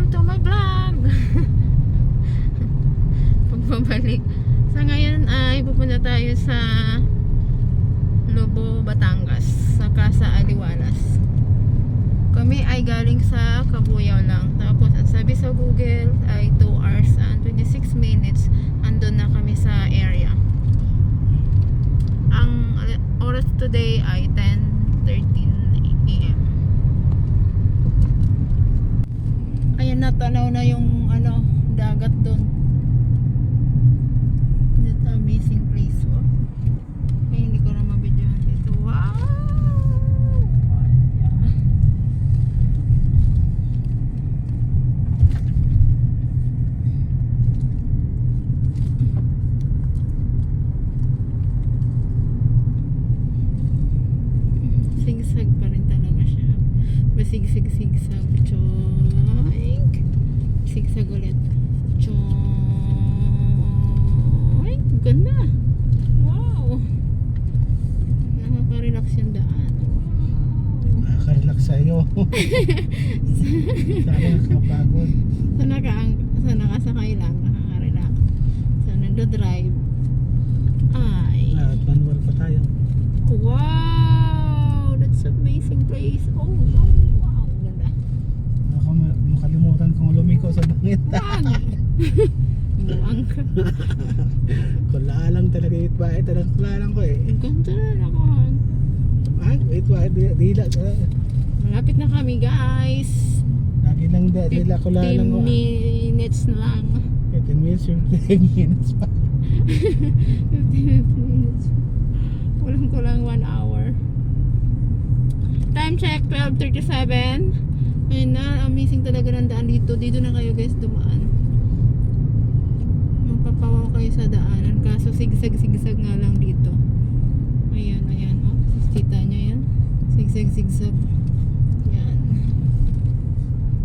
to my vlog. Pagbabalik. Sa ngayon ay pupunta tayo sa Lobo, Batangas, saka sa Aliwalas. Kami ay galing sa Cabuyao lang. Tapos ang sabi sa Google ay 2 hours and 26 minutes andun na kami sa area. Ang oras today ay 10:13 AM. Ayan, natanaw na yung dagat doon. That amazing place. Oh. Ay, hindi ko na mabidyohan dito. Wow! Sigsag pa rin talaga siya. Basigsig-sigsag. Choink. Sigsag ulit. Choink. Ganda. Wow. Nakaka-relax yung daan. Wow. Nakaka-relax sa'yo. Sana nakapagod. Sa nakasakay lang, nakaka-relax. Sa nagdo-drive, ay. At manual pa tayo. Wow! That's amazing place. Oh no! Wow! Ganda. Baka makalimutan kong lumiko sa bangit. Wag! Buwang ka. Kulalang talaga itbait. Talagang kulalang ko eh. Ganda na ako. Itbait. Dila. Malapit na kami, guys. Lagi lang dila kulalang 15 ko. minutes na lang. 15 minutes, 15 minutes pa. 15 minutes. Kulang 1 hour. Time check, 12:37. Ayun na, amazing talaga ng daan dito. Dito na kayo guys dumaan. Mapapawaw kayo sa daanan. Kaso sigsag-sigsag nga lang dito. Ayan, ayan. Oh, kita nyo yan. Sigsag-sigsag. Yan.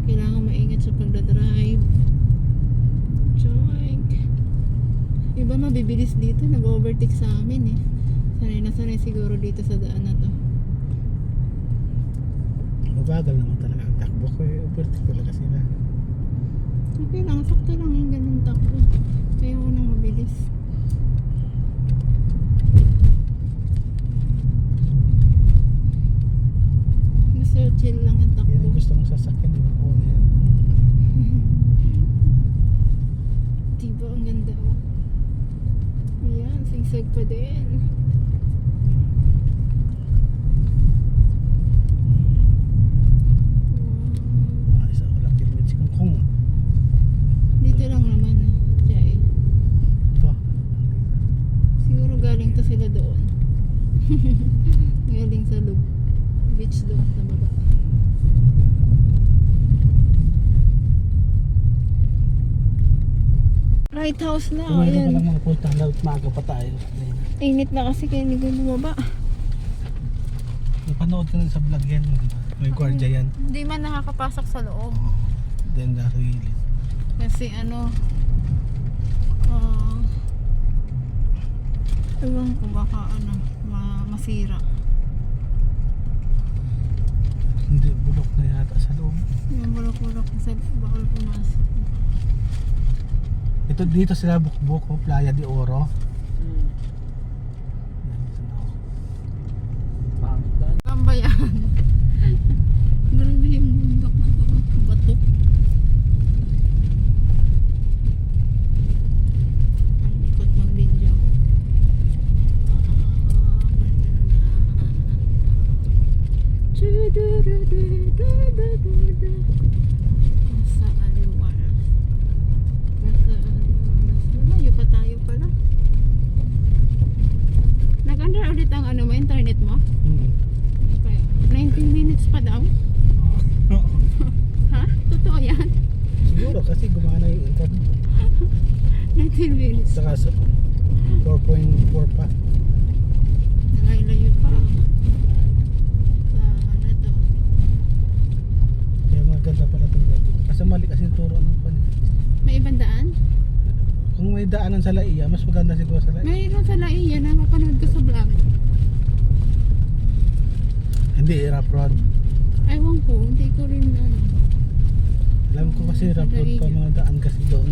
Kailangan maingat sa pagdadrive. Joink. Iba mabibilis dito. Nag-overtake sa amin eh. Sanay na sanay siguro dito sa daan na to. Mabagal naman talaga ang takbo ko eh. Overtake talaga sila. Okay lang, sakto lang yung ganun takbo. Kaya ko nang mabilis. Mas chill lang yung takbo. Yan ang gusto mong sasakyan. Di ba? Oo na yan. Diba ang ganda oh. Ayan, sigsag pa din. Isa ko lang kilomit si Kungkong. Dito lang naman siya eh. Ba? Siguro galing to sila doon. Galing sa beach doon sa baba. Lighthouse na. Kumain ka Ayan. lang mga punta. Lawit maaga pa tayo. Init na kasi kaya hindi ko bumaba. Napanood ka na sa vlog yan. Di ba? May gwardiya yan. Hindi man nakakapasok sa loob. Oo. Then nasa gilid. Kasi ewan ko baka masira. Hindi, bulok na yata sa loob. Yung bulok-bulok sa bakal pumasok. Ito dito sila Bukbuk, Playa de Oro. Yan, sa loob. Kambayan. Grabe yung bundok na to. Bato. Ang likot mag-video. Sa Aliwalas. Malayo pa tayo pala. Nag-under ulit ang mo, internet mo? Kaya, 19 minutes pa daw? Ha? Totoo yan? Siguro kasi gumana yung internet. 19 minutes. Saka sa 4.4 pa. Nangailayo pa. Sa to? Kaya maganda pala ito. Kasi mali kasi yung turo ng pan. May ibang daan? Kung may daanan sa Laia, mas maganda siguro sa Laia. Mayroon sa Laia na mapanood ko sa vlog. Hindi, rough road. Ewan ko, hindi ko rin Alam ko Kasi rough road pa mga daan kasi doon.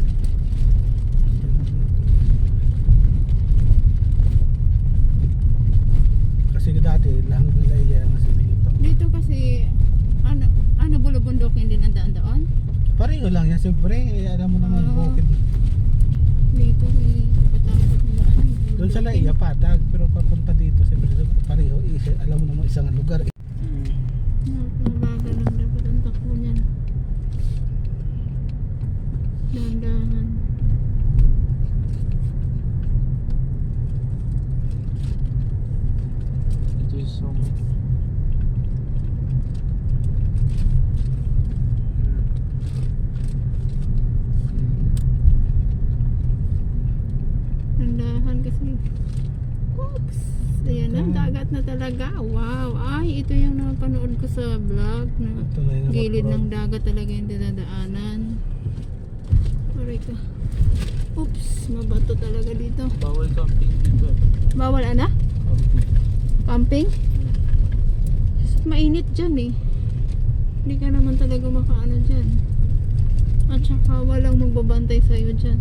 Kasi dati lang nila iyan kasi dito. Dito kasi, ano bulubundukin din ang daan doon? Pareho lang yan siyempre, alam mo naman Oo. bukid. Dito, patakot ng daan. Doon sa Laiya patag, pero papunta dito siyempre pareho, alam mo naman isang lugar. Mabagal lang dapat ang takbo niyan. Dahan-dahan. Ito yung summer. Dahan kasi. Oops! Ayan ang dagat na talaga. Wow! Ay, ito yung napanood ko sa vlog na Ito na yung gilid rough ng road. dagat talaga yung dinadaanan. Aray ka. Oops! Mabato talaga dito. Bawal camping dito. Bawal ana? Camping. Camping? Mainit dyan eh. Hindi ka naman talaga makaano dyan. At saka walang magbabantay sa'yo dyan.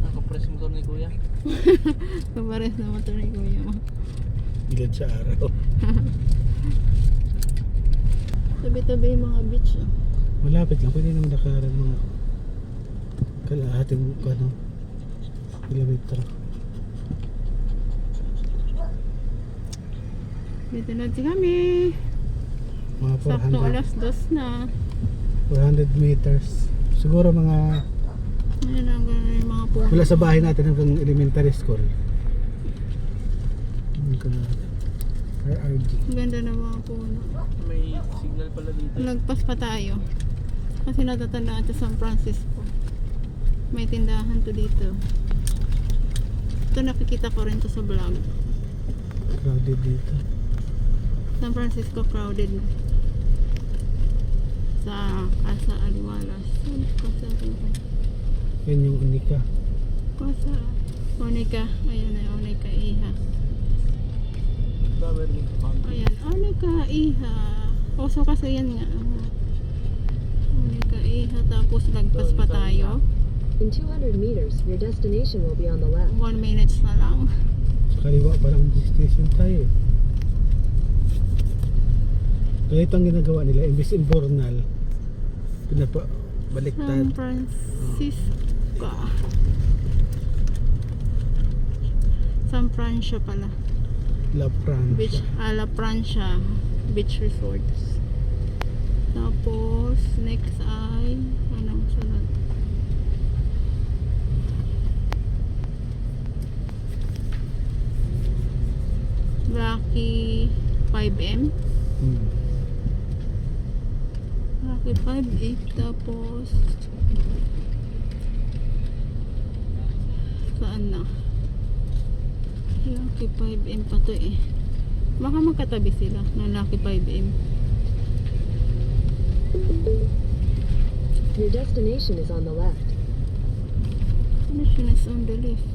Nakapress mo to ni kuya. Kapares na motor ni kuya mo. Gilid sa araw. Tabi-tabi yung mga beach oh. Malapit lang, pwede naman nakaran mga kalahating kilometro. Dito na kami. Mga Sakto 400, alas 2 na. 400 meters. Siguro mga Ayan ang ganun yung mga puno. mula sa bahay natin hanggang elementary school. RRG. Ang ganda ng mga puno. May signal pala dito. Lagpas pa tayo. Kasi natatandaan sa San Francisco. May tindahan to dito. Ito nakikita ko rin to sa vlog. Crowded dito. San Francisco crowded sa Casa Aliwalas. Casa Aliwalas. Yan yung unika. Casa Onika. Ayan na Onika Iha. Dami rin dito camping. Ayan, Onika Iha. Oso kasi yan nga. Onika Iha. Tapos lagpas pa tayo. In 200 meters, your destination will be on the left. 1 minutes na lang. Sa kaliwa parang destination tayo. Kaya ito ang ginagawa nila, imbis invernal, pinapabaliktad. San Francisco. San Francia pala. La Beach, Francia. La Francia Beach Resorts. Tapos next ay anong sunod? Rocky 5M. Hmm. Rocky 5A. Tapos saan na? Lucky 5M pa to eh. Baka magkatabi sila ng Lucky 5M. Your destination is on the left. Ano siya na on the left?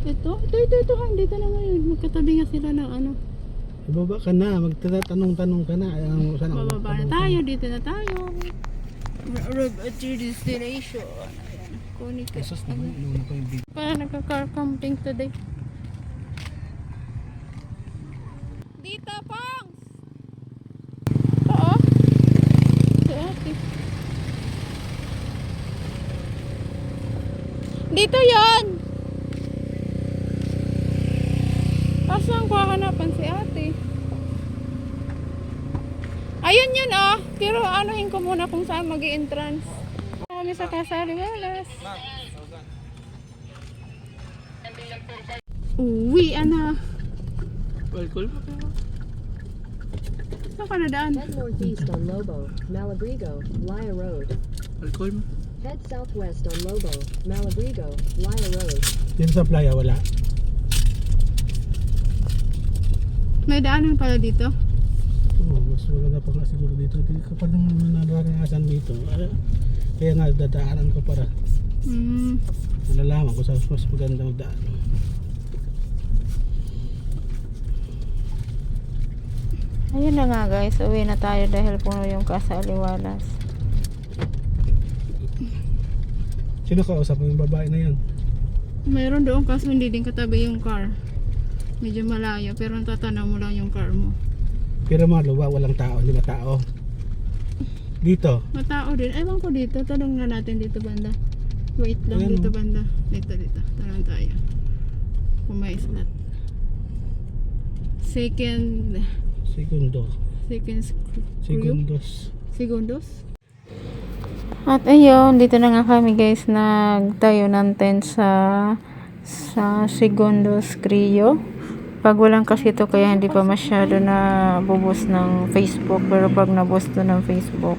Ito. Dito na ngayon. Magkatabi nga sila ng ano. Ibaba ka na, magtatanong-tanong ka na. Saan ako Bababa na magtanong? tayo. Dito na tayo. Arrive at your destination. Ayan. Kunik. Kasos naman, inuuna ko yung video. Kaya nagka-car camping today. Dito, Pangs! Oo. Si ate. Dito yan! Saan ko hahanapan si ate? Ayun yun oh. Pero anuhin ko muna kung saan mag-i-entrance. Kami sa Casa Aliwalas. Uwi, ana. Alcohol mo pero. Saan ka nadaan? Head northeast on Lobo, Malabrigo, Laya Road. Alcohol mo. Head southwest on Lobo, Malabrigo, Laya Road. Dito sa playa, wala. May daanan pala dito. Oo, mas maganda pa nga siguro dito. Hindi ka pa naman nararanasan dito. Kaya nga dadaanan ko para malalaman ko sa mas maganda magdaan. Ayun na nga guys, uwi na tayo dahil puno yung Casa Aliwalas. Sino kausap mo yung babae na yun? Mayroon doon kaso hindi din katabi yung car. Medyo malayo pero tatanaw mo lang yung car mo. Pero maluwa, walang tao, hindi ba tao? Dito. Matao din. Ewan ko dito. Tanong na natin dito banda. Wait lang Ayan, dito oh. banda. Dito. Tanong tayo. Kung may slot. Second Segundos. At ayun, dito na nga kami guys. Nagtayo ng tent sa Segundos Crio. Pag walang kasi ito kaya hindi pa masyado na bubos ng Facebook, pero pag nabos to ng Facebook,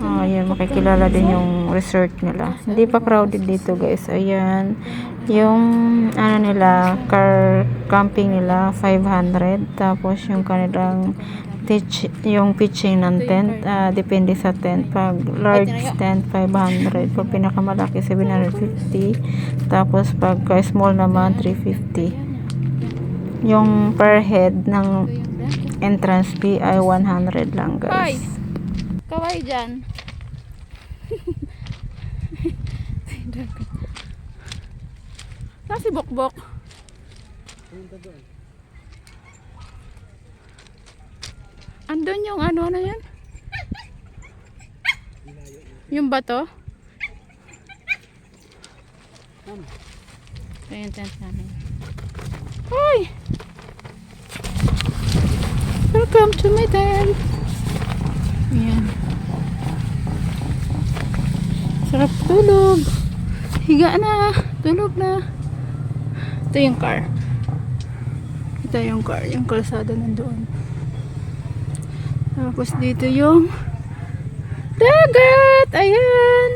ayan, makikilala din yung resort nila. Hindi pa crowded dito guys. Ayan, yung ano nila, car camping nila 500, tapos yung kanilang yung pitching ng tent, depende sa tent. Pag large tent 500, pag pinakamalaki 750, tapos pag small naman 350. Yung per head ng entrance fee ay 100 lang guys. Kaway dyan. Saan si Bokbok? Andun yung ano na yan? Yung bato? Ito yung tent namin. Hoy! Welcome to my tent. Ayan. Sarap tulog. Higa na. Tulog na. Ito yung car. Ito yung car. Yung kalsada nandoon. Tapos dito yung dagat. Ayan.